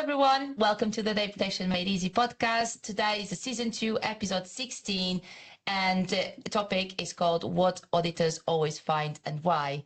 everyone. Welcome to the Reputation Made Easy podcast. Today is the season 2, episode 16, and the topic is called What Auditors Always Find and Why.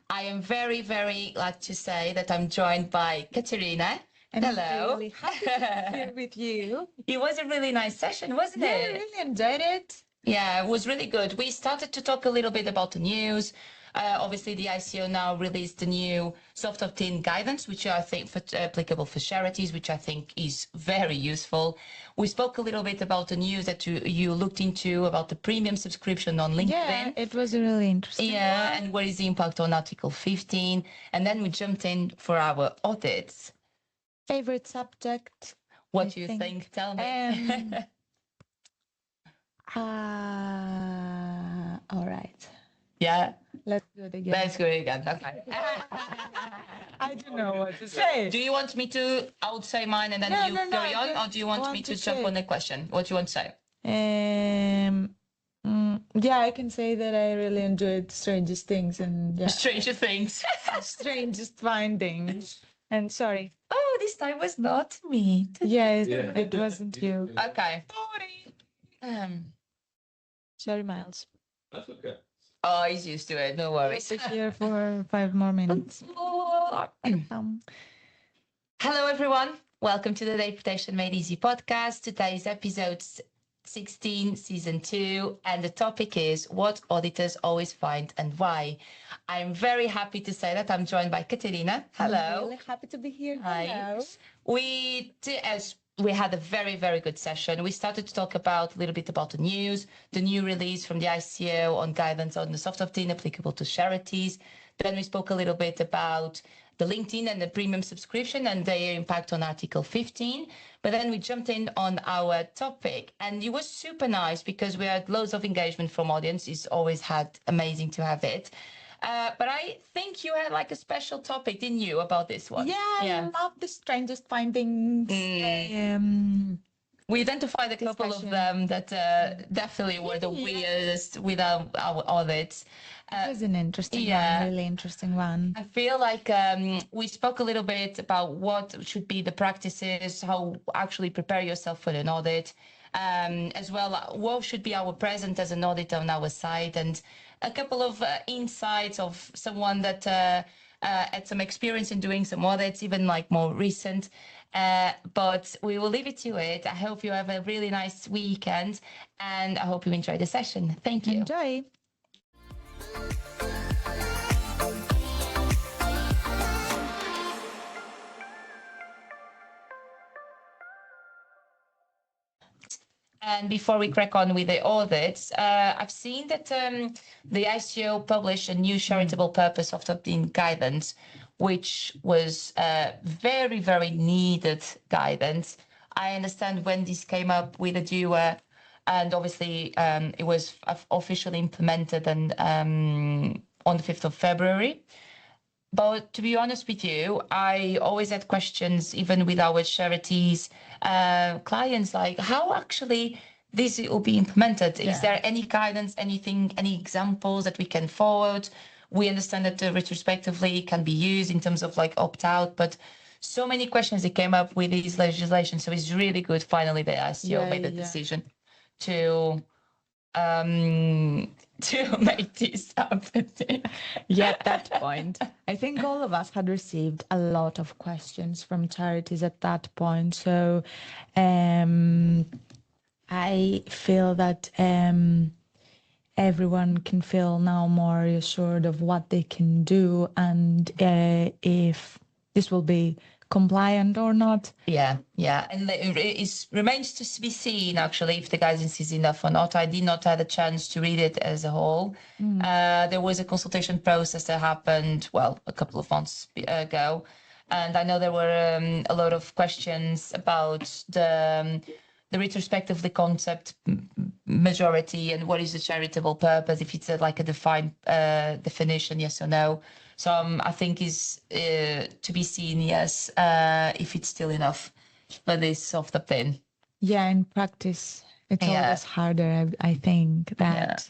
I am very, very glad to say that I'm joined by Katerina. And Hello. I'm really happy to be here with you. It was a really nice session, wasn't Yeah, it? I really enjoyed it. Yeah, it was really good. We started to talk a little bit about the news. Obviously, the ICO now released the new soft opt-in guidance, which I think applicable for charities, which I think is very useful. We spoke a little bit about the news that you looked into about the premium subscription on LinkedIn. Yeah, it was really interesting. Yeah, and what is the impact on Article 15? And then we jumped in for our audits. Favorite subject? What do you think? Tell me. All right. Yeah. Let's do it again. Let's go again. Okay. I don't know what to say. Do you want me to? I would say mine and then you carry on, or do you want me to jump on the question? What do you want to say? Yeah, I can say that I really enjoyed Strangest Things and Stranger Things. Strangest Findings. And sorry. Oh, this time was not me. It wasn't you. Okay. Sorry, Miles. That's okay. Oh, he's used to it. No worries. Stay here for 5 more minutes. Hello, everyone. Welcome to the Reputation Made Easy podcast. Today is episode 16, season 2, and the topic is what auditors always find and why. I'm very happy to say that I'm joined by Katerina. Hello. I'm really happy to be here. Hi. Hello. We had a very, very good session. We started to talk about a little bit about the news, the new release from the ICO on guidance on the soft opt-in applicable to charities. Then we spoke a little bit about the LinkedIn and the premium subscription and their impact on Article 15. But then we jumped in on our topic, and it was super nice because we had loads of engagement from audience. It's always amazing to have it. But I think you had like a special topic, didn't you, about this one? Yeah, I love the Strangest Findings. We identified a couple of them that definitely were the weirdest with our audits. It was an interesting one, really interesting one. I feel like we spoke a little bit about what should be the practices, how actually prepare yourself for an audit, as well what should be our present as an audit on our side, and a couple of insights of someone that had some experience in doing some audits, even like more recent. But we will leave it to it. I hope you have a really nice weekend, and I hope you enjoy the session. Thank you. Enjoy. And before we crack on with the audits, I've seen that the ICO published a new charitable purpose of opt-in guidance, which was very, very needed guidance. I understand when this came up with a doer, and obviously it was officially implemented and on the 5th of February. But to be honest with you, I always had questions, even with our charities clients, like how actually this will be implemented. Is there any guidance, anything, any examples that we can forward? We understand that retrospectively can be used in terms of like opt-out, but so many questions that came up with this legislation. So it's really good. Finally, the ICO made the decision to make this happen. At that point, I think all of us had received a lot of questions from charities at that point. So I feel that everyone can feel now more assured of what they can do and if this will be compliant or not. And it remains to be seen actually if the guidance is enough or not. I did not have a chance to read it as a whole. There was a consultation process that happened a couple of months ago, and I know there were a lot of questions about the retrospectively concept majority and what is the charitable purpose, if it's like a defined definition, yes or no. So I think is to be seen, if it's still enough for this soft opt-in. Yeah, in practice, It's always harder, I think, that,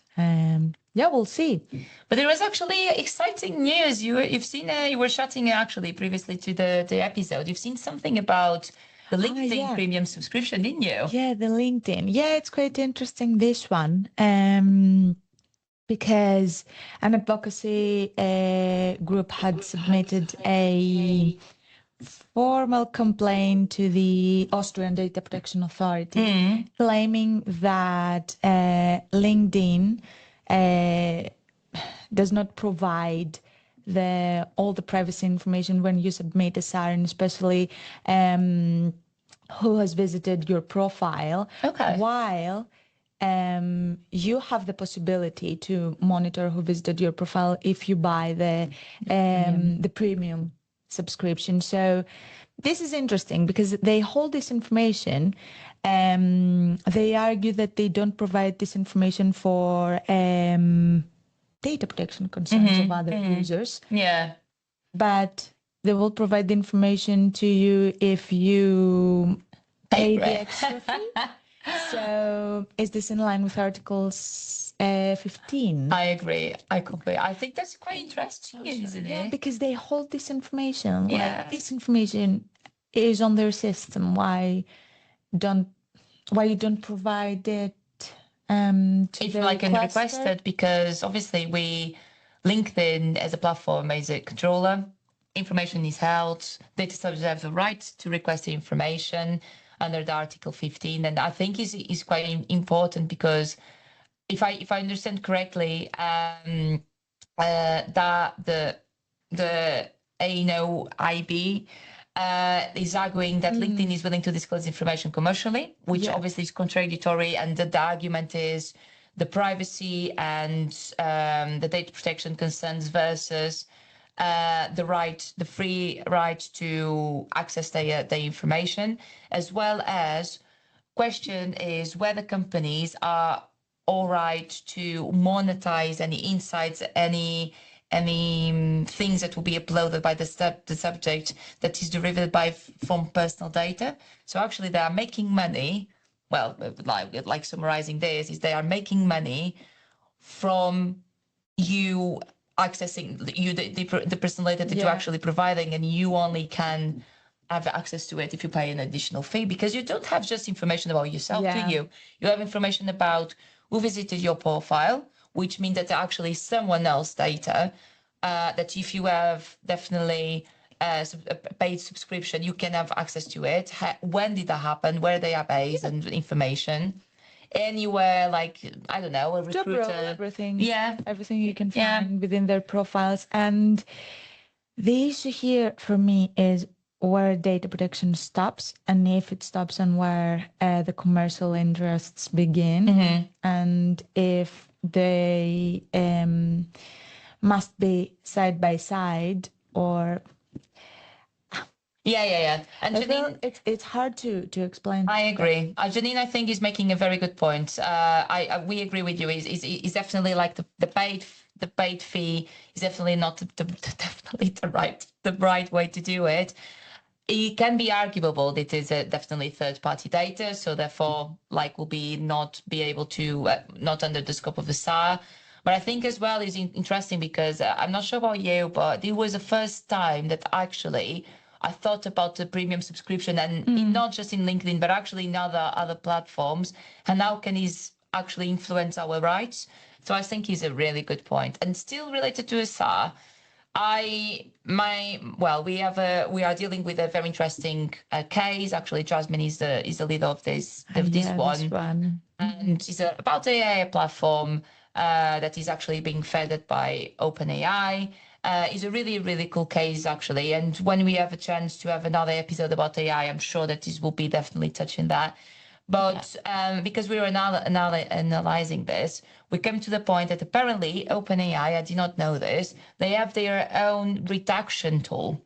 we'll see. But there was actually exciting news. You've seen, you were chatting actually previously to the episode. You've seen something about the LinkedIn premium subscription, didn't you? Yeah, the LinkedIn. Yeah, it's quite interesting, this one. Because an advocacy group had submitted a formal complaint to the Austrian Data Protection Authority, claiming that LinkedIn does not provide all the privacy information when you submit a siren, especially who has visited your profile. While you have the possibility to monitor who visited your profile if you buy the premium subscription. So this is interesting because they hold this information. They argue that they don't provide this information for data protection concerns of other users. Yeah. But they will provide the information to you if you pay the extra fee. So is this in line with Articles 15? I agree. I completely. I think that's quite interesting, isn't it? Yeah, because they hold this information. Yeah. Like, this information is on their system. Why you don't provide it to if the I can request requester? it, because obviously LinkedIn as a platform is a controller. Information is held. Data subjects have the right to request the information under the Article 15, and I think is quite important because if I understand correctly, that the ANOIB is arguing that LinkedIn is willing to disclose information commercially, which obviously is contradictory, and the argument is the privacy and the data protection concerns versus the free right to access the information, as well as question is whether companies are all right to monetize any insights, any things that will be uploaded by the subject that is derived from personal data. So actually they are making money. Well, like summarizing this is they are making money from you accessing the personal data that you're actually providing, and you only can have access to it if you pay an additional fee, because you don't have just information about yourself, do you? You have information about who visited your profile, which means that actually someone else's data, that if you have definitely a paid subscription, you can have access to it. When did that happen? Where they are based and information. Anywhere, like, I don't know, a recruiter. Everything. Yeah. Everything you can find within their profiles. And the issue here for me is where data protection stops, and if it stops, and where the commercial interests begin, and if they must be side by side, or And Janine, it's hard to explain. I agree. Janine, I think, is making a very good point. We agree with you. Is definitely like the paid fee is definitely not definitely the right way to do it. It can be arguable that it is definitely third-party data, so therefore, like, will not be able to not under the scope of the SAR. But I think as well is interesting because I'm not sure about you, but it was the first time that actually I thought about the premium subscription, and not just in LinkedIn, but actually in other platforms, and how can it actually influence our rights. So I think is a really good point. And still related to SAR, we are dealing with a very interesting case. Actually, Jasmine is the leader of this one. And it's about the AI platform that is actually being fed by OpenAI. It's a really, really cool case, actually. And when we have a chance to have another episode about AI, I'm sure that this will be definitely touching that. But because we were analyzing this, we came to the point that apparently OpenAI, I did not know this, they have their own redaction tool.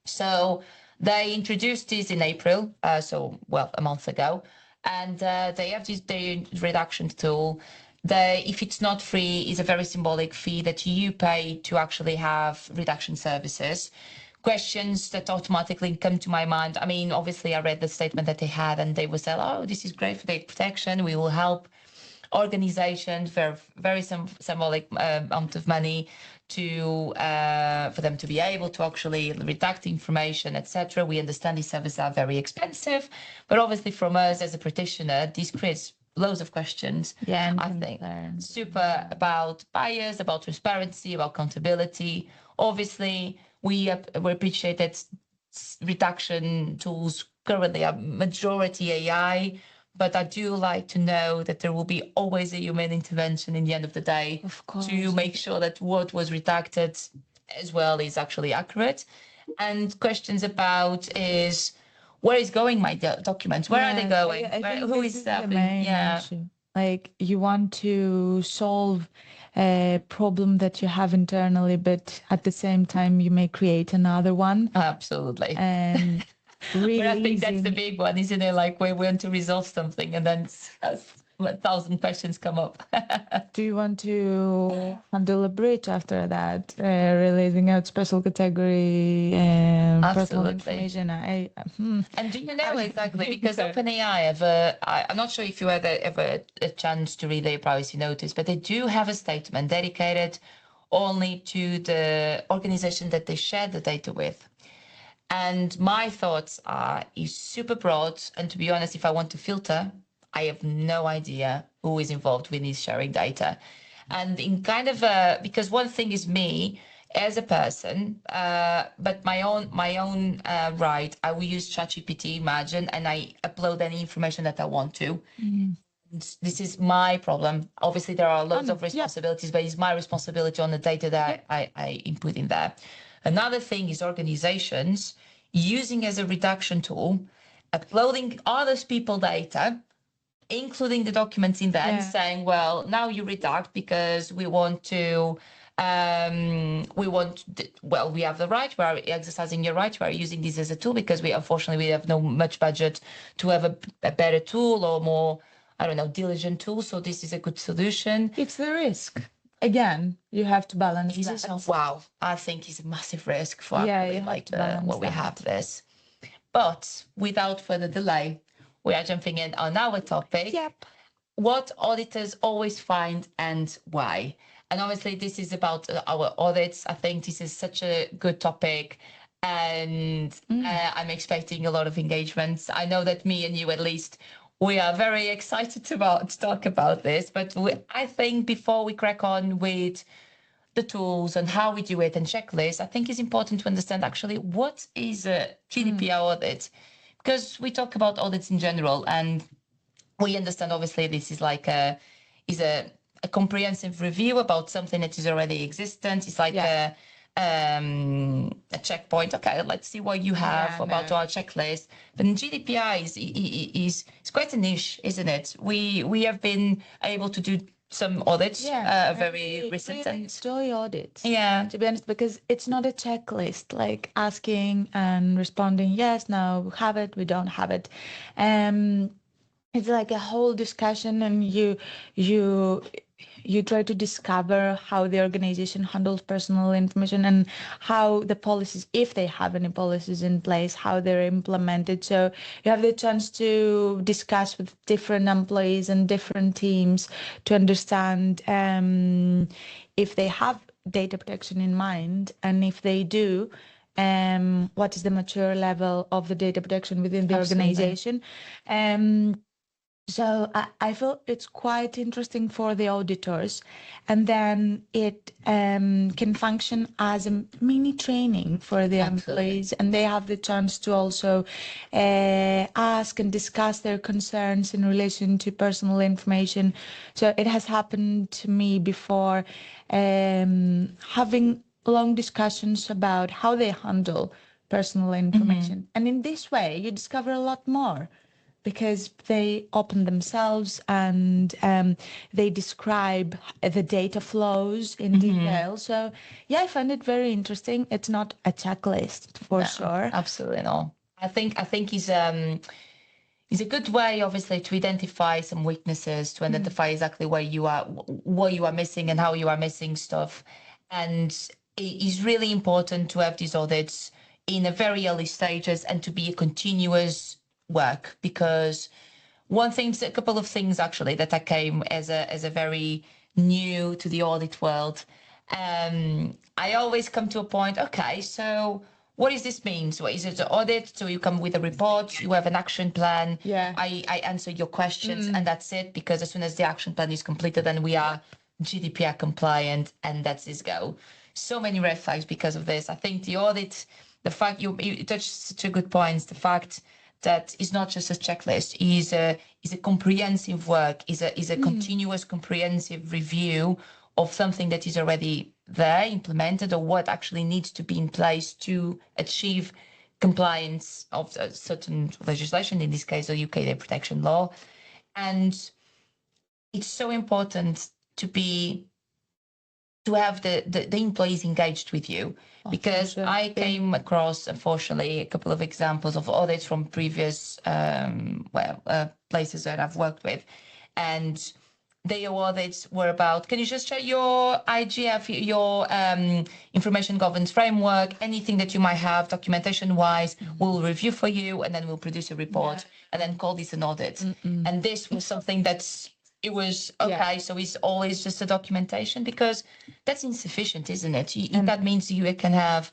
So they introduced this in April, a month ago, and they have their redaction tool. If it's not free, is a very symbolic fee that you pay to actually have redaction services. questions that automatically come to my mind. I mean, obviously, I read the statement that they had, and they would say, "Oh, this is great for data protection. We will help organizations for very symbolic amount of money to for them to be able to actually redact information, etc. We understand these services are very expensive, but obviously, from us as a practitioner, this creates loads of questions. Yeah, I think super about bias, about transparency, about accountability. Obviously, we appreciate that reduction tools currently are majority AI, but I do like to know that there will be always a human intervention in the end of the day, of course, to make sure that what was redacted as well is actually accurate. And questions about is, where is going my documents? Where are they going? Who is the main issue. Like, you want to solve a problem that you have internally, but at the same time you may create another one. Absolutely. And but I think that's the big one, isn't it? Like, we want to resolve something and then 1,000 questions come up. Do you want to handle a breach after that? Releasing out special category personal information. And do you know exactly? Because OpenAI I'm not sure if you had ever a chance to read their privacy notice, but they do have a statement dedicated only to the organization that they share the data with. And my thoughts are, is super broad. And to be honest, if I want to filter, I have no idea who is involved with this sharing data. And in kind of because one thing is me as a person, but my own right, I will use ChatGPT, imagine, and I upload any information that I want to. This is my problem. Obviously, there are loads of responsibilities, but it's my responsibility on the data that I input in there. Another thing is organizations using as a reduction tool, uploading others people's data, including the documents in there, and saying, well, now you redact because we want to, we have the right, we are exercising your right, we are using this as a tool because unfortunately, we have no much budget to have a better tool or more, I don't know, diligent tool. So this is a good solution. It's the risk. Again, you have to balance that. Wow, I think it's a massive risk for what we have this. But without further delay, we are jumping in on our topic. Yep. What auditors always find and why. And obviously, this is about our audits. I think this is such a good topic. And I'm expecting a lot of engagements. I know that me and you, at least, we are very excited to talk about this, but I think before we crack on with the tools and how we do it and checklists, I think it's important to understand actually what is a GDPR audit, because we talk about audits in general, and we understand obviously this is like a comprehensive review about something that is already existent. It's like a checkpoint. Okay, let's see what you have about our checklist. But in GDPR is quite a niche, isn't it? We have been able to do some audits, very recent. Really enjoy audits. Yeah, to be honest, because it's not a checklist like asking and responding yes, no, we have it, we don't have it. It's like a whole discussion, and you try to discover how the organization handles personal information and how the policies, if they have any policies in place, how they're implemented. So you have the chance to discuss with different employees and different teams to understand if they have data protection in mind, and if they do, what is the mature level of the data protection within the organization. So I feel it's quite interesting for the auditors, and then it can function as a mini training for the employees, and they have the chance to also ask and discuss their concerns in relation to personal information. So it has happened to me before, having long discussions about how they handle personal information. And in this way, you discover a lot more, because they open themselves and they describe the data flows in detail. So I find it very interesting. It's not a checklist for sure. Absolutely not. I think is a good way, obviously, to identify some weaknesses, to identify exactly what you are missing and how you are missing stuff. And it is really important to have these audits in a very early stages and to be a continuous work. Because a couple of things actually that I came as a very new to the audit world. I always come to a point, okay, so what does this mean? So is it an audit? So you come with a report, you have an action plan. Yeah. I answer your questions and that's it, because as soon as the action plan is completed, then we are GDPR compliant and that's this go. So many red flags because of this. I think the audit, the fact you touched such a good points, the fact that it's not just a checklist, is a comprehensive work, is a continuous comprehensive review of something that is already there, implemented, or what actually needs to be in place to achieve compliance of a certain legislation, in this case, the UK data protection law. And it's so important to have the employees engaged with you, because I came across, unfortunately, a couple of examples of audits from previous places that I've worked with, and their audits were about, can you just share your IGF, your information governance framework, anything that you might have documentation-wise, we'll review for you, and then we'll produce a report, and then call this an audit. And this was something it was, okay, so it's always just a documentation, because that's insufficient, isn't it? That means you can have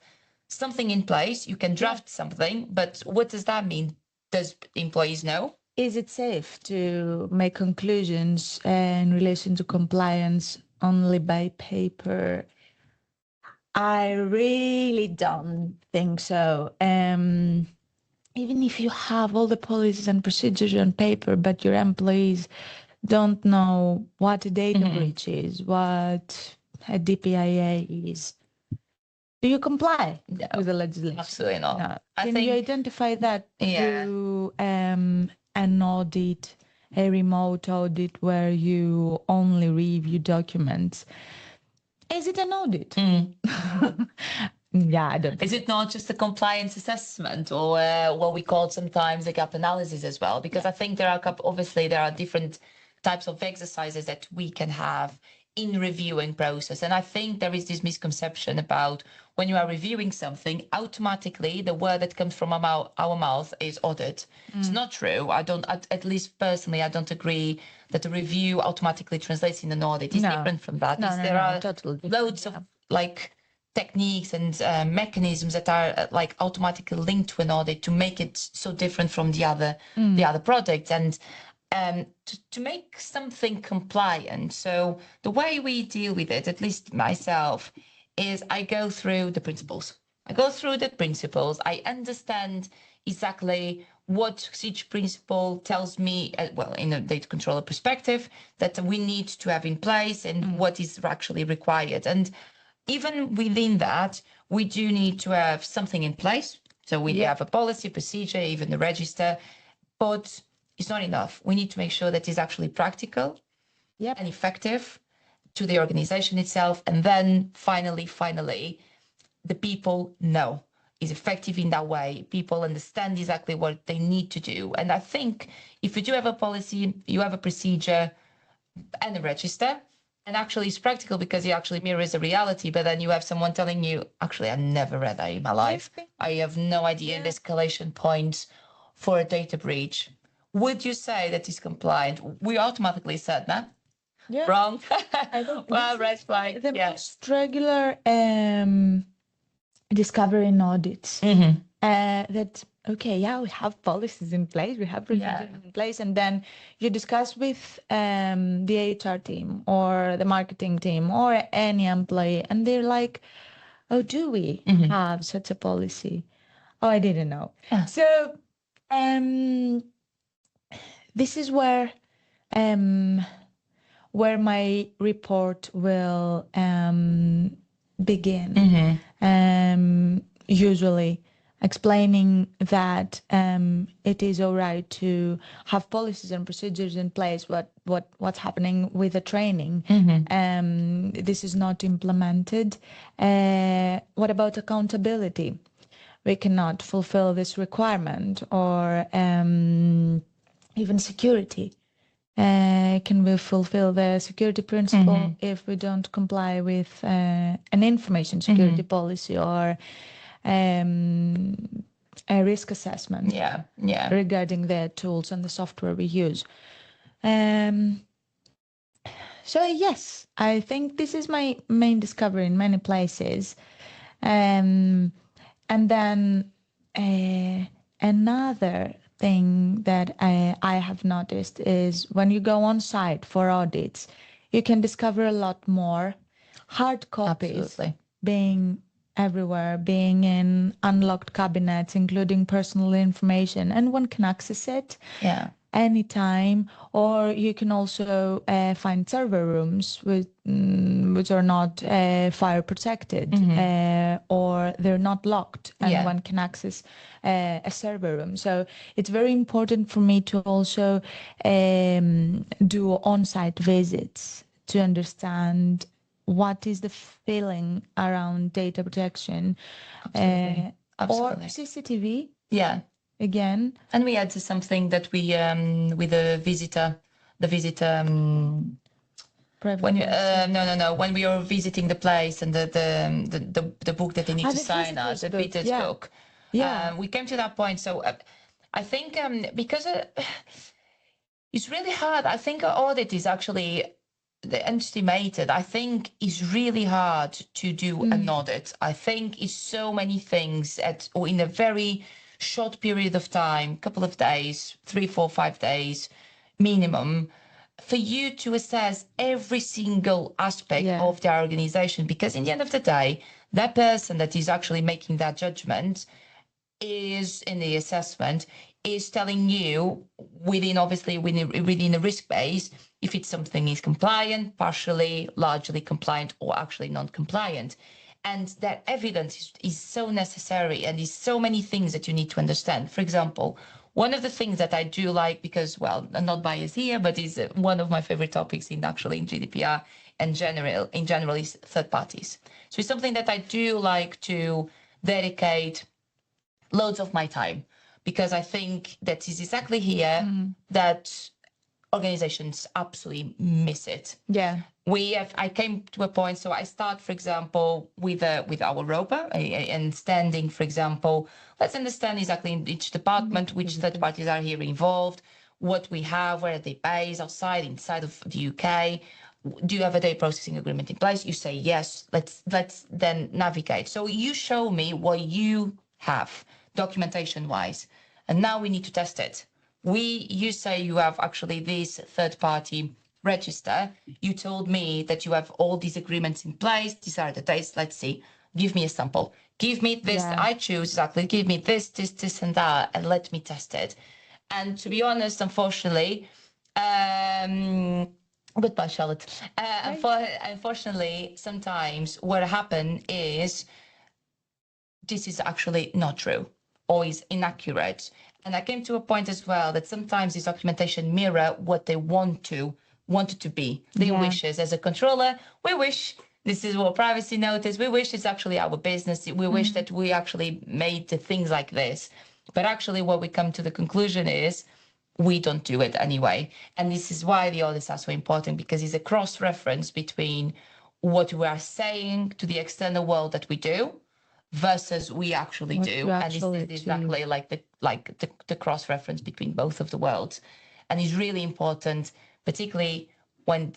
something in place, you can draft something, but what does that mean? Does employees know? Is it safe to make conclusions in relation to compliance only by paper? I really don't think so. Even if you have all the policies and procedures on paper, but your employees don't know what a data breach is, what a DPIA is, do you comply with the legislation? Absolutely not. No. Can you identify that through an audit, a remote audit where you only review documents? Is it an audit? Yeah, I don't think. Is it not just a compliance assessment, or what we call sometimes a gap analysis as well? Because I think there are different types of exercises that we can have in reviewing process. And I think there is this misconception about when you are reviewing something, automatically the word that comes from our mouth is audit. It's not true. At least personally, I don't agree that a review automatically translates in an audit. It's different from that. There are totally loads of techniques and mechanisms that are automatically linked to an audit to make it so different from the other product. And to make something compliant. So the way we deal with it, at least myself, is I go through the principles. I understand exactly what each principle tells me, in a data controller perspective, that we need to have in place and what is actually required. And even within that, we do need to have something in place. So we have a policy, procedure, even the register, but it's not enough. We need to make sure that it's actually practical and effective to the organization itself. And then finally, the people know is effective in that way. People understand exactly what they need to do. And I think if you do have a policy, you have a procedure and a register, and actually it's practical because it actually mirrors the reality, but then you have someone telling you, actually, I never read that in my life. I have no idea the escalation points for a data breach. Would you say that is compliant? We automatically said that. Yeah. Wrong. Well, red flag. The most regular discovery in audits that, we have policies in place, we have procedures in place, and then you discuss with the HR team or the marketing team or any employee, and they're like, oh, do we have such a policy? Oh, I didn't know. Yeah. So this is where my report will begin. Usually explaining that it is all right to have policies and procedures in place, what's happening with the training. This is not implemented. What about accountability? We cannot fulfill this requirement, or even security. Can we fulfill the security principle if we don't comply with an information security policy, or a risk assessment regarding the tools and the software we use. So yes, I think this is my main discovery in many places. And then another thing that I have noticed is when you go on site for audits, you can discover a lot more hard copies being everywhere, being in unlocked cabinets, including personal information, and one can access it anytime. Or you can also find server rooms which are not fire protected, or they're not locked, and one can access a server room. So it's very important for me to also do on-site visits to understand what is the feeling around data protection. Absolutely. Or CCTV. Yeah. Again. And we add to something that we with the visitor when you, when we are visiting the place and the book that they need to sign us, the visitor's book. We came to that point. So I think because it's really hard. I think audit is actually estimated. I think it's really hard to do an audit. I think it's so many things in a very short period of time, couple of days, 3, 4, 5 days minimum, for you to assess every single aspect of their organization. Because in the end of the day, that person that is actually making that judgment is in the assessment is telling you within a risk base if it's something is compliant, partially, largely compliant, or actually non-compliant. And that evidence is so necessary, and is so many things that you need to understand. For example, one of the things that I do like, because, well, I'm not biased here, but is one of my favorite topics in GDPR and in general is third parties. So it's something that I do like to dedicate loads of my time, because I think that is exactly here that organizations absolutely miss it. I came to a point, so I start, for example, with our ROPA and standing, for example, let's understand exactly in each department which third parties are here involved, what we have, where are they based, inside of the UK. Do you have a data processing agreement in place? You say yes. Let's then navigate. So you show me what you have documentation-wise, and now we need to test it. You say you have actually this third-party register. You told me that you have all these agreements in place. These are the dates. Let's see. Give me a sample. Give me this. I choose exactly. Give me this, and that, and let me test it. And to be honest, unfortunately, goodbye, Charlotte. Unfortunately, sometimes what happens is this is actually not true or is inaccurate. And I came to a point as well that sometimes this documentation mirror what they want it to be. Their wishes. As a controller, we wish this is what privacy notice. We wish it's actually our business. We wish that we actually made the things like this. But actually what we come to the conclusion is we don't do it anyway. And this is why the audits are so important, because it's a cross-reference between what we are saying to the external world that we do versus we actually do. And this is exactly like the cross-reference between both of the worlds. And it's really important, particularly when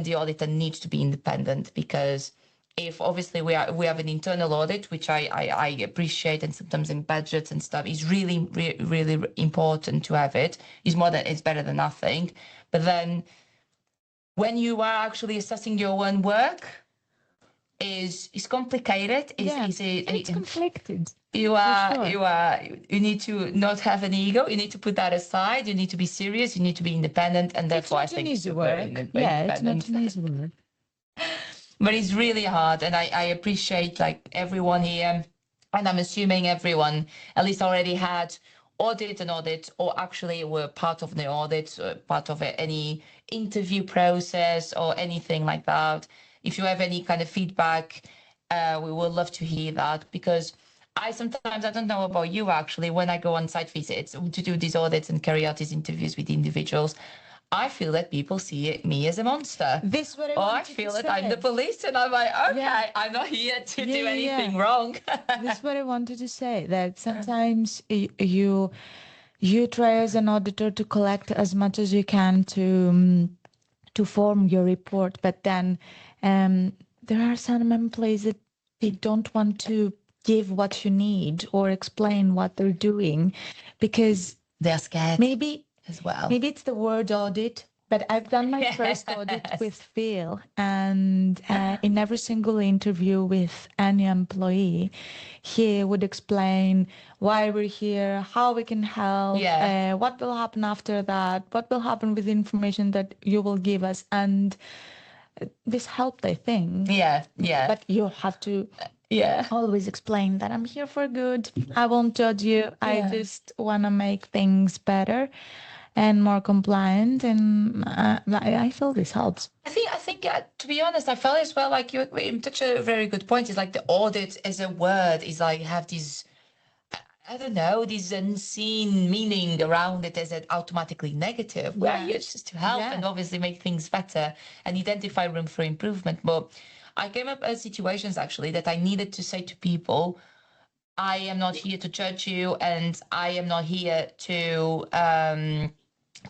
the auditor needs to be independent, because if obviously we have an internal audit, which I appreciate, and sometimes in budgets and stuff, is really, really important to have it. It's better than nothing. But then when you are actually assessing your own work, is complicated. It's conflicted. You need to not have an ego. You need to put that aside. You need to be serious. You need to be independent, and therefore I think it's not an easy work. But it's really hard, and I appreciate like everyone here, and I'm assuming everyone at least already had an audit, or actually were part of the audit, part of any interview process or anything like that. If you have any kind of feedback, we would love to hear that, because I don't know about you actually, when I go on site visits to do these audits and carry out these interviews with individuals, I feel that people see me as a monster. This is what I feel that I'm the police, and I'm like, okay, I'm not here to do anything wrong. This is what I wanted to say, that sometimes you try as an auditor to collect as much as you can to form your report, but then there are some employees that they don't want to give what you need or explain what they're doing because they're scared. Maybe as well. Maybe it's the word audit, but I've done my first audit with Phil, and in every single interview with any employee, he would explain why we're here, how we can help, what will happen after that, what will happen with the information that you will give us, and this helped, I think. Yeah. But you have to always explain that I'm here for good. I won't judge you. I just want to make things better and more compliant, and I feel this helps. I think to be honest, I felt as well like you touch a very good point. Is like the audit as a word is like have this, I don't know, this unseen meaning around it as it automatically negative. We're here just to help and obviously make things better and identify room for improvement. But I came up as situations actually that I needed to say to people, I am not here to judge you, and I am not here to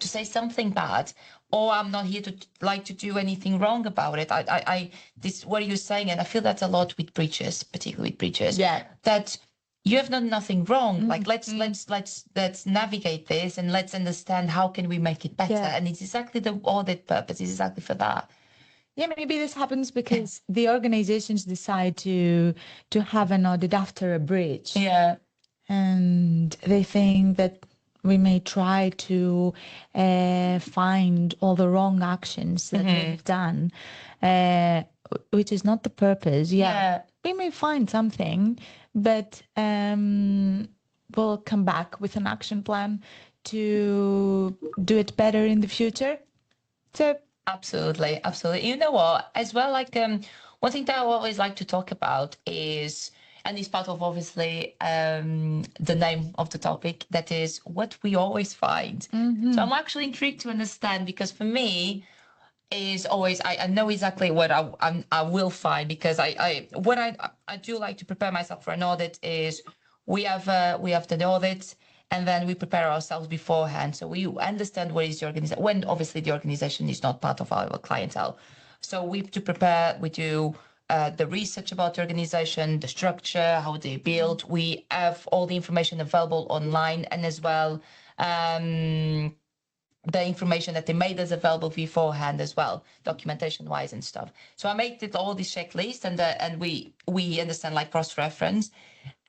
say something bad, or I'm not here to do anything wrong about it. This what you're saying, and I feel that's a lot with preachers, particularly with preachers. That you have done nothing wrong. Like let's navigate this and let's understand how can we make it better. And it's exactly the audit purpose is exactly for that. Yeah, maybe this happens because the organizations decide to have an audit after a breach. Yeah. And they think that we may try to find all the wrong actions that we've done, which is not the purpose. We may find something, but we'll come back with an action plan to do it better in the future. So absolutely. You know what? As well, like one thing that I always like to talk about is, and it's part of obviously the name of the topic, that is what we always find. So I'm actually intrigued to understand, because for me is always I know exactly what I will find, because I do like to prepare myself for an audit is we have the audit, and then we prepare ourselves beforehand. So we understand what is the organization, when obviously the organization is not part of our clientele. So we to prepare, we do the research about the organization, the structure, how they build. We have all the information available online, and as well the information that they made us available beforehand as well, documentation wise and stuff. So I made it all this checklist, and we understand like cross-reference,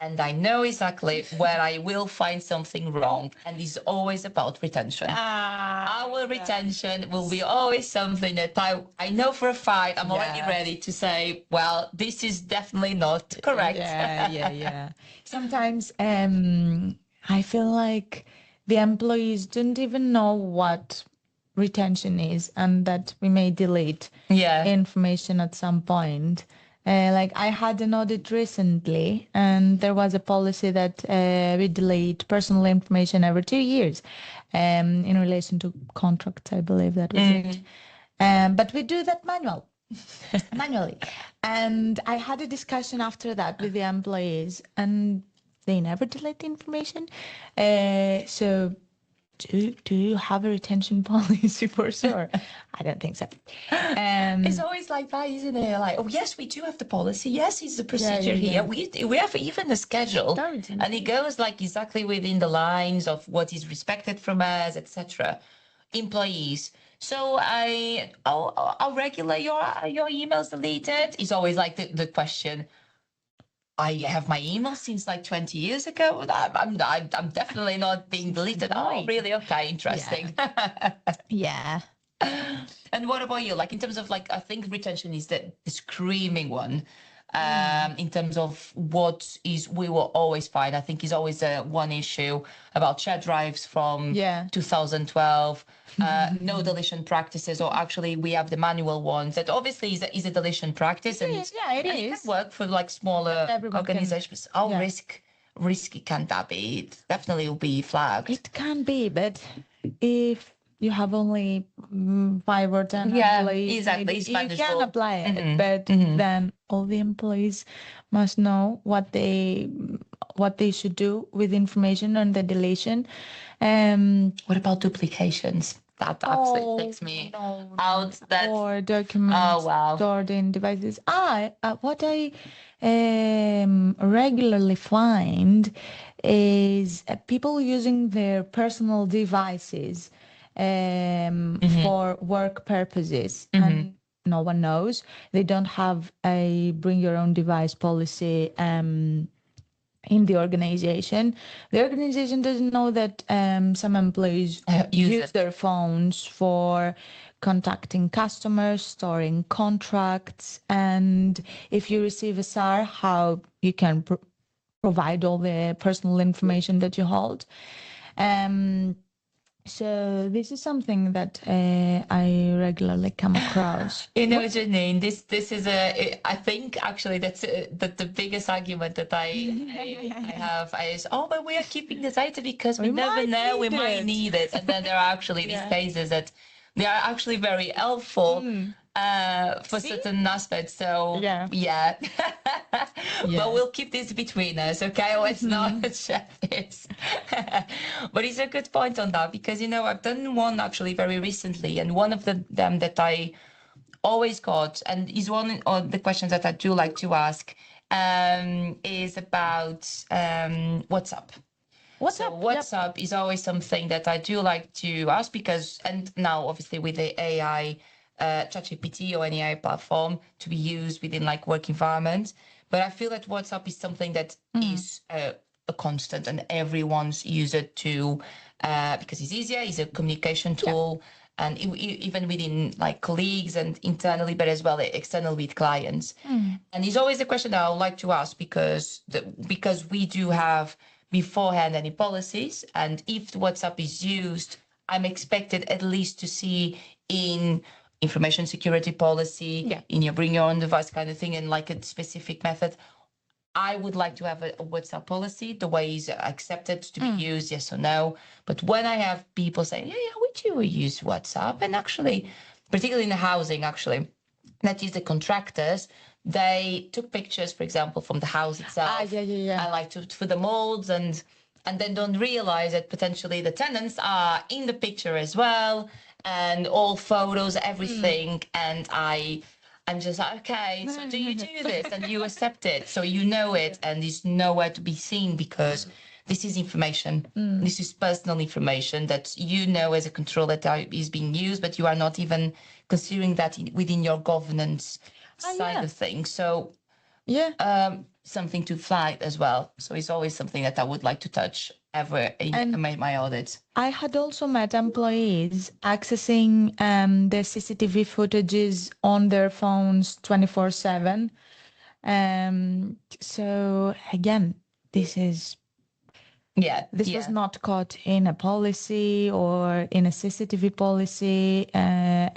and I know exactly where I will find something wrong, and it's always about retention. Our retention will be always something that I know for a fact I'm already ready to say, well, this is definitely not correct. Sometimes I feel like the employees don't even know what retention is, and that we may delete information at some point. Like I had an audit recently, and there was a policy that we delete personal information every 2 years in relation to contracts, I believe that was it. But we do that manually. And I had a discussion after that with the employees, and they never delete the information. So do you have a retention policy for sure? I don't think so. It's always like that, isn't it? Like, oh yes, we do have the policy. Yes, it's the procedure here. We have even a schedule, and it goes like exactly within the lines of what is respected from us, etc. Employees. So I'll regulate your emails deleted. It's always like the question. I have my email since like 20 years ago. I'm definitely not being deleted. Oh, really? Okay, interesting. Yeah. And what about you? Like in terms of like, I think retention is the screaming one. In terms of what is we will always find, I think is always one issue about shared drives from 2012, no deletion practices, or actually we have the manual ones that obviously is a deletion practice, and it can work for like smaller organizations. How risky can that be? It definitely will be flagged. It can be, but if you have only 5 or 10 employees, exactly. maybe It's you can manageable. apply it, but then all the employees must know what they should do with information on the deletion. What about duplications? That absolutely takes me out. That Or documents stored in devices. What I regularly find is people using their personal devices for work purposes, and no one knows. They don't have a bring your own device policy in the organization. The organization doesn't know that some employees use their phones for contacting customers, storing contracts, and if you receive a SAR, how you can provide all the personal information that you hold. So this is something that I regularly come across. Janine, this is I think actually that's the biggest argument that I have is, but we are keeping the data because we never know, we might need it. And then there are actually these cases that they are actually very helpful for certain aspects. So yeah. But we'll keep this between us, okay? Let's not share this. But it's a good point on that because I've done one actually very recently, and one of them that I always got, and is one of the questions that I do like to ask, is about WhatsApp. WhatsApp is always something that I do like to ask because, and now obviously with the AI, ChatGPT or any AI platform to be used within like work environments, but I feel that WhatsApp is something that is a constant and everyone's used it to because it's easier, it's a communication tool. And even within like colleagues and internally, but as well external with clients. And it's always a question that I would like to ask because we do have beforehand any policies, and if WhatsApp is used, I'm expected at least to see in information security policy, in your bring your own device kind of thing, and like a specific method. I would like to have a WhatsApp policy, the way is accepted to be used, yes or no. But when I have people saying, we do use WhatsApp, and actually, particularly in the housing, actually, that is the contractors, they took pictures, for example, from the house itself. I like to for the molds and then don't realize that potentially the tenants are in the picture as well, and all photos, everything, and I'm just like, okay, so do you do this? And you accept it. So you know it, and it's nowhere to be seen because this is information. This is personal information that you know as a controller that is being used, but you are not even considering that within your governance side of things. So something to flag as well. So it's always something that I would like to touch ever in my audits. I had also met employees accessing the CCTV footages on their phones 24/7. So again, this was not caught in a policy or in a CCTV policy,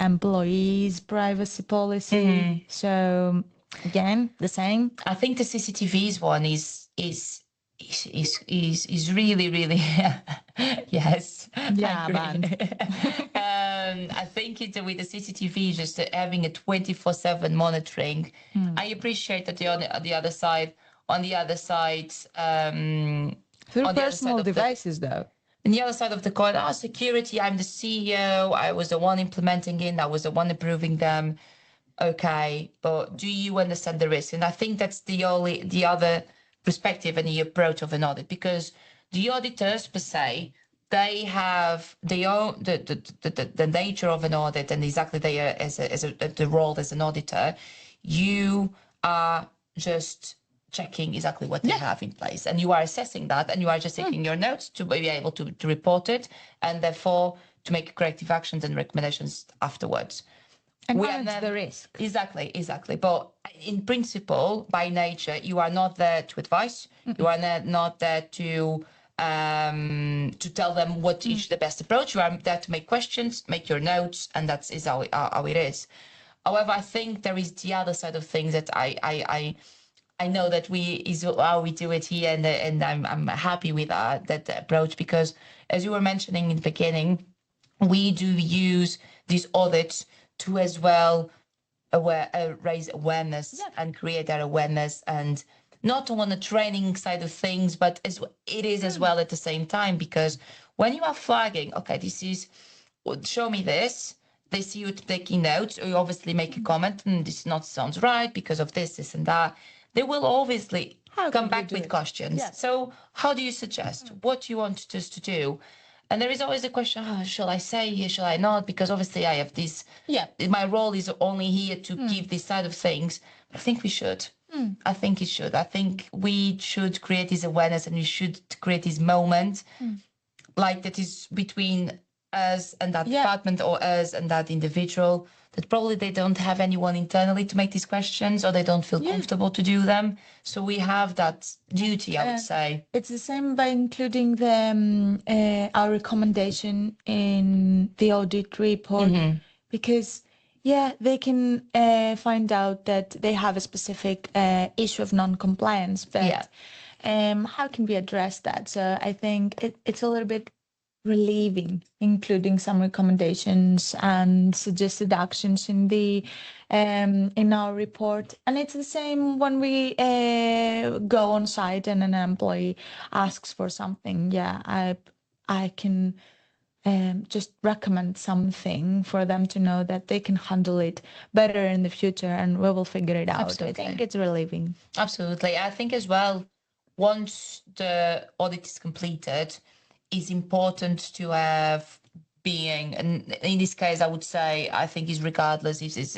employees' privacy policy. So again, the same. I think the CCTVs one is really, really yes. I think it's with the CCTV just having a 24/7 monitoring. I appreciate that on the other side, through personal devices, though. On the other side of the coin, security, I'm the CEO, I was the one implementing it, I was the one approving them. Okay, but do you understand the risk? And I think that's the other perspective and the approach of an audit, because the auditors per se, they have their own the nature of an audit and exactly the role as an auditor. You are just checking exactly what they have in place, and you are assessing that, and you are just taking your notes to be able to report it, and therefore to make corrective actions and recommendations afterwards. And manage the risk. Exactly. But in principle, by nature, you are not there to advise. You are not there to tell them what is the best approach. You are there to make questions, make your notes, and that is how it is. However, I think there is the other side of things that I know that is how we do it here, and I'm happy with that approach, because as you were mentioning in the beginning, we do use these audits to as well raise awareness and create that awareness, and not on the training side of things, but it is as well at the same time, because when you are flagging, okay, this is, show me this, they see you taking notes, or you obviously make a comment, and this not sounds right because of this and that, they will obviously come back with questions. Yes. So how do you suggest? What do you want us to do? And there is always the question, shall I say here, shall I not? Because obviously I have this, my role is only here to give this side of things. But I think we should. I think it should. I think we should create this awareness, and we should create this moment like that is between us and that department, or us and that individual, that probably they don't have anyone internally to make these questions, or they don't feel comfortable to do them. So we have that duty, I would say. It's the same by including the our recommendation in the audit report, because they can find out that they have a specific issue of non-compliance, but how can we address that? So I think it's a little bit relieving, including some recommendations and suggested actions in the in our report. And it's the same when we go on site and an employee asks for something. I can just recommend something for them to know that they can handle it better in the future, and we will figure it out. Absolutely. I think it's relieving. Absolutely. I think as well, once the audit is completed, it's important to have being, and in this case, I would say, I think is regardless if it's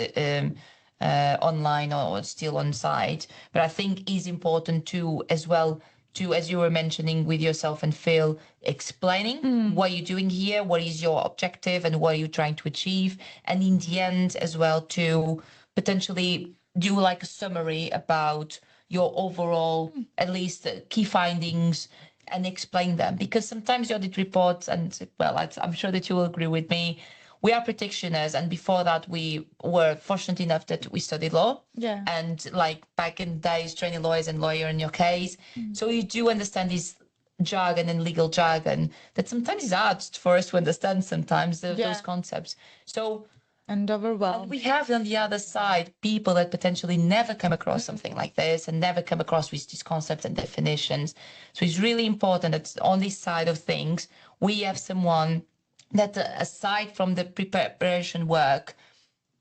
online or still on site, but I think it's important to as well, to, as you were mentioning with yourself and Phil, explaining what you're doing here, what is your objective, and what are you trying to achieve, and in the end as well to potentially do like a summary about your overall, at least key findings, and explain them. Because sometimes the audit reports, and well, I'm sure that you will agree with me, we are practitioners, and before that we were fortunate enough that we studied law, and like back in the days training lawyers and lawyer in your case, so you do understand this jargon and legal jargon that sometimes is hard for us to understand sometimes, those concepts. So and overwhelmed. And we have on the other side people that potentially never come across something like this, and never come across with these concepts and definitions. So it's really important that on this side of things, we have someone that, aside from the preparation work,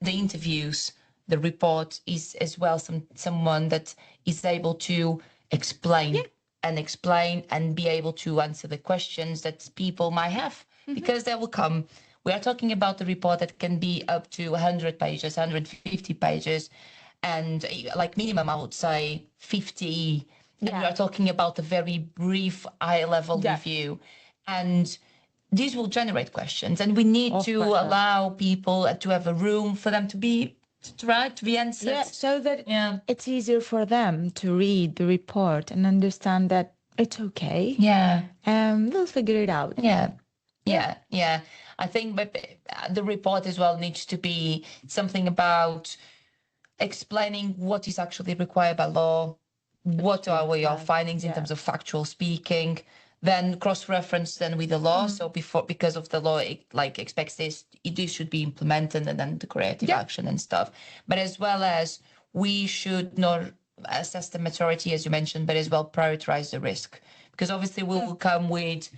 the interviews, the report, is as well someone that is able to explain and be able to answer the questions that people might have, because they will come. We are talking about a report that can be up to 100 pages, 150 pages, and like minimum, I would say 50. And we are talking about a very brief, high-level review. And these will generate questions, and we need to allow people to have a room for them to be answered. So that it's easier for them to read the report and understand that it's okay. They'll figure it out. Yeah. I think the report as well needs to be something about explaining what is actually required by law, what are your findings in terms of factual speaking, then cross-reference then with the law. So because of the law, it like expects this should be implemented, and then the corrective action and stuff. But as well as we should not assess the maturity, as you mentioned, but as well prioritize the risk, because obviously we will come with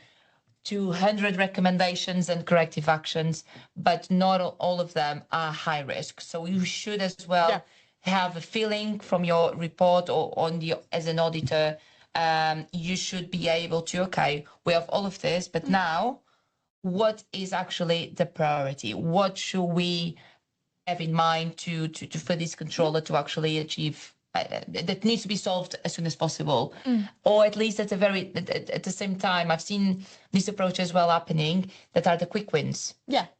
200 recommendations and corrective actions, but not all of them are high risk. So you should as well have a feeling from your report, or as an auditor, you should be able to, okay, we have all of this, but now what is actually the priority? What should we have in mind for this controller to actually achieve? That needs to be solved as soon as possible, or at least at the same time. I've seen this approach as well happening, that are the quick wins.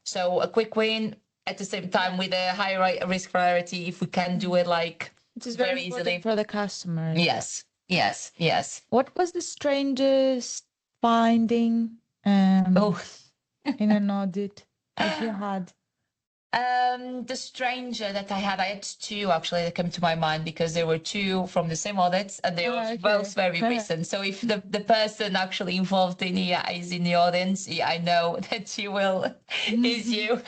So a quick win at the same time with a higher risk priority, if we can do it like it's very easily for the customer. Yes. What was the strangest finding in an audit that you had? The stranger that I had two actually that come to my mind because there were two from the same audits and they were both very recent. So if the person actually involved in here is in the audience, I know that you will, is you.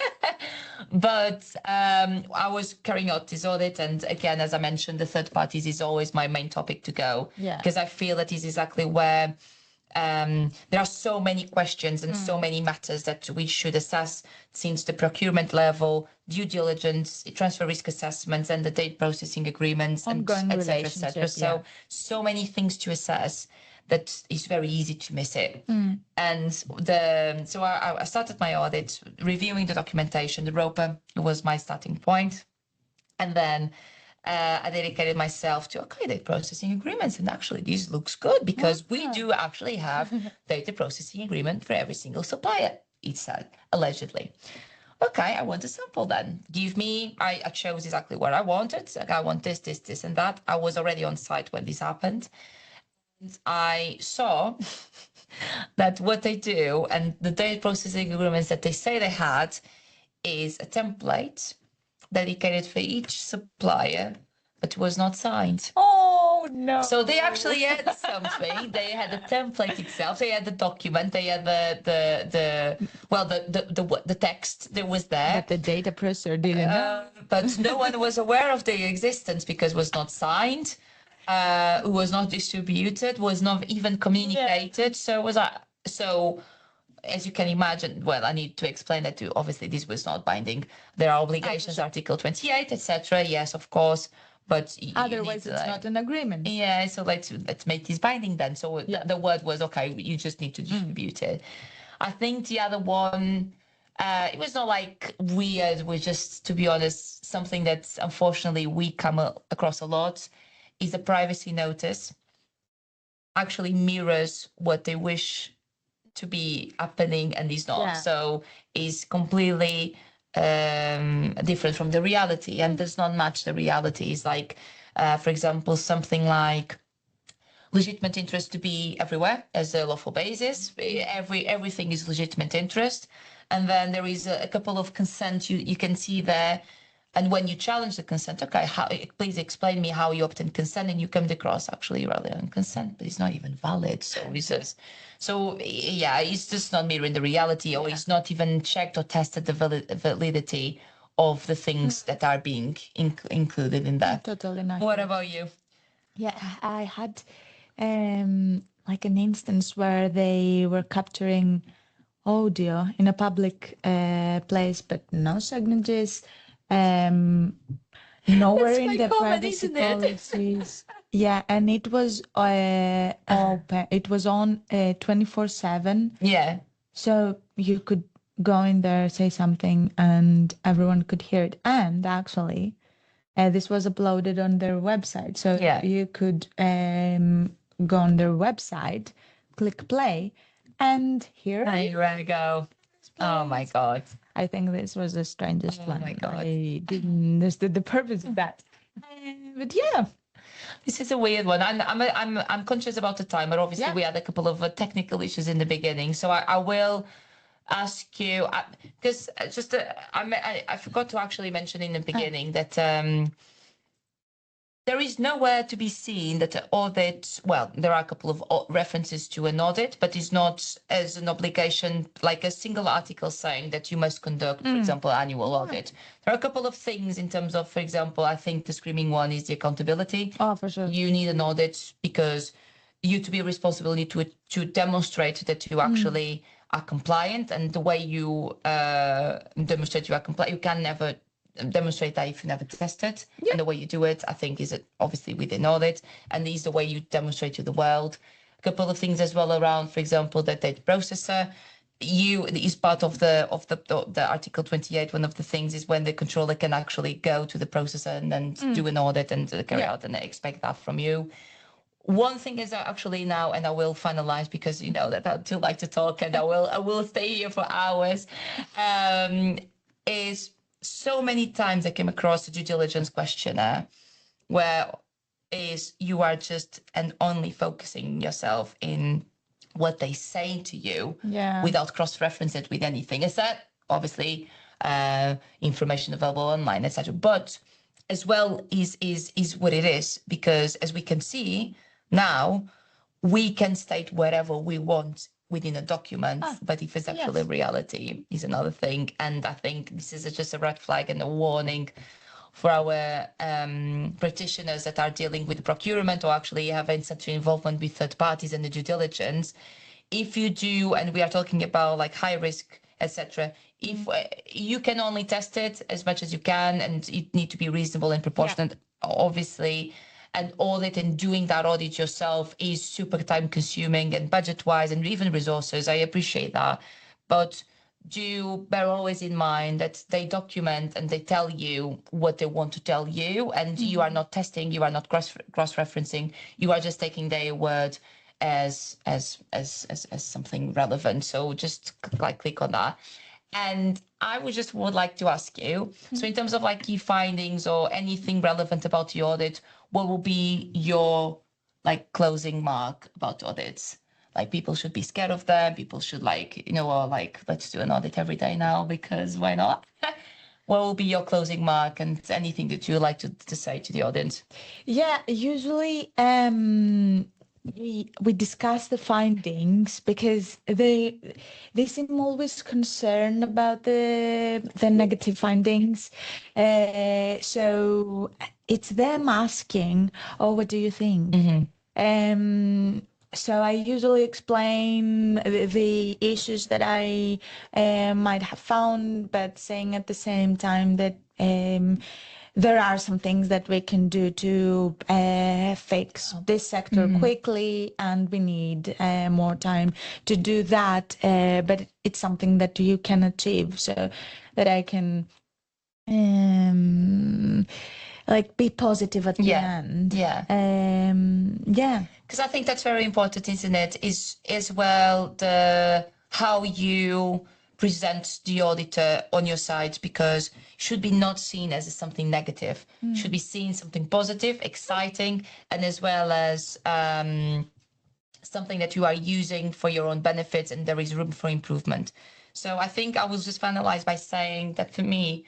But I was carrying out this audit, and again, as I mentioned, the third parties is always my main topic to go. Because I feel that is exactly where there are so many questions and so many matters that we should assess since the procurement level, due diligence, transfer risk assessments, and the data processing agreements, and et cetera, et cetera. So many things to assess that it's very easy to miss it. And so I started my audit, reviewing the documentation. The ROPA was my starting point. And then I dedicated myself to data processing agreements, and actually this looks good because we do actually have data processing agreement for every single supplier, it said, allegedly. Okay, I want a sample then. Give me, I chose exactly what I wanted. Like, I want this, this, this, and that. I was already on site when this happened. And I saw that what they do and the data processing agreements that they say they had is a template dedicated for each supplier, but was not signed. Oh no! So they actually had something. They had the template itself. They had the document. They had the text that was there. But the data processor didn't know. But no one was aware of their existence because it was not signed, was not distributed, was not even communicated. So it was so. As you can imagine, well, I need to explain that too. Obviously, this was not binding. There are obligations, Article 28, etc. Yes, of course, but otherwise it's not an agreement. Yeah, so let's make this binding then. So the word was okay. You just need to distribute it. I think the other one, it was not like weird. We're just, to be honest, something that unfortunately we come across a lot is a privacy notice. Actually mirrors what they wish to be happening and is not. So is completely different from the reality and does not match the reality. It's like, for example, something like legitimate interest to be everywhere as a lawful basis. Everything is legitimate interest. And then there is a couple of consent you can see there. And when you challenge the consent, please explain me how you obtained consent, and you come across actually rather than consent, but it's not even valid. So it's just, it's just not mirroring the reality, or it's not even checked or tested the validity of the things that are being included in that. Totally not. What about you? Yeah, I had like an instance where they were capturing audio in a public place, but no signatures. Nowhere in the privacy policies. Yeah, and it was open. It was on 24/7. Yeah. So you could go in there, say something, and everyone could hear it. And actually, this was uploaded on their website. So you could go on their website, click play, and hear. There we go. Oh my God. I think this was the strangest one. Oh my God. I didn't understand the purpose of that. But yeah. This is a weird one. I'm conscious about the time, but obviously we had a couple of technical issues in the beginning. So I will ask you, because I forgot to actually mention in the beginning that there is nowhere to be seen that an audit, well, there are a couple of references to an audit, but it's not as an obligation, like a single article saying that you must conduct, for example, annual audit. There are a couple of things in terms of, for example, I think the screaming one is the accountability. Oh, for sure. You need an audit because you to be responsible need to demonstrate that you actually are compliant, and the way you demonstrate you are compliant, you can never demonstrate that if you never test it. And the way you do it, I think, is obviously with an audit, and is the way you demonstrate to the world. A couple of things as well around, for example, the data processor. Is part of the Article 28. One of the things is when the controller can actually go to the processor and then do an audit and carry out, and they expect that from you. One thing is actually now, and I will finalize because you know that I do like to talk, and I will stay here for hours. Is so many times I came across a due diligence questionnaire where is you are just and only focusing yourself in what they say to you without cross-reference it with anything. Is that obviously information available online, etc. But as well is what it is, because as we can see now, we can state whatever we want within a document, but if it's actually reality is another thing. And I think this is just a red flag and a warning for our practitioners that are dealing with procurement or actually having such involvement with third parties and the due diligence. If you do, and we are talking about like high risk, etc., if you can only test it as much as you can, and it need to be reasonable and proportionate, obviously. And audit and doing that audit yourself is super time consuming and budget wise and even resources. I appreciate that. But do bear always in mind that they document and they tell you what they want to tell you, and you are not testing, you are not cross-referencing, you are just taking their word as something relevant. So just click on that. And I would like to ask you, so in terms of like key findings or anything relevant about the audit, what will be your like closing mark about audits? Like people should be scared of them. People should or like, let's do an audit every day now because why not? What will be your closing mark and anything that you would like to say to the audience? Yeah, usually we discuss the findings because they seem always concerned about the negative findings. So it's them asking, "Oh, what do you think?" So I usually explain the issues that I might have found, but saying at the same time that there are some things that we can do to fix this sector quickly, and we need more time to do that. But it's something that you can achieve, so that I can like be positive at the end. Because I think that's very important, isn't it? Is as well how you present the auditor on your side, because should be not seen as something negative, should be seen something positive, exciting, and as well as something that you are using for your own benefits, and there is room for improvement. So I think I will just finalize by saying that for me,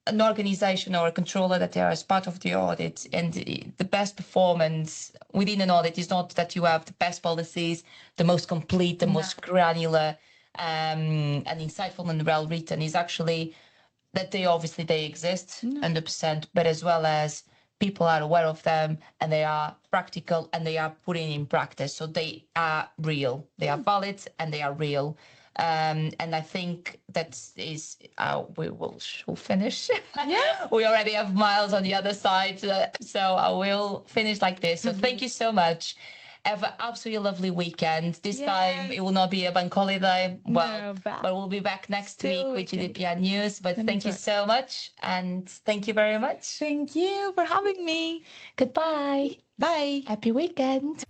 an organization or a controller that they are as part of the audit, and the best performance within an audit is not that you have the best policies, the most complete, the most granular, and insightful and well written, is actually that they exist 100%, but as well as people are aware of them and they are practical and they are putting in practice. So they are real, they are valid and they are real. And I think that is we will finish. We already have Miles on the other side, so I will finish like this. So thank you so much. Have an absolutely lovely weekend. This time it will not be a bank holiday. Well, but we'll be back next week with GDPR news. But thank you so much, and thank you very much. Thank you for having me. Goodbye. Bye. Happy weekend.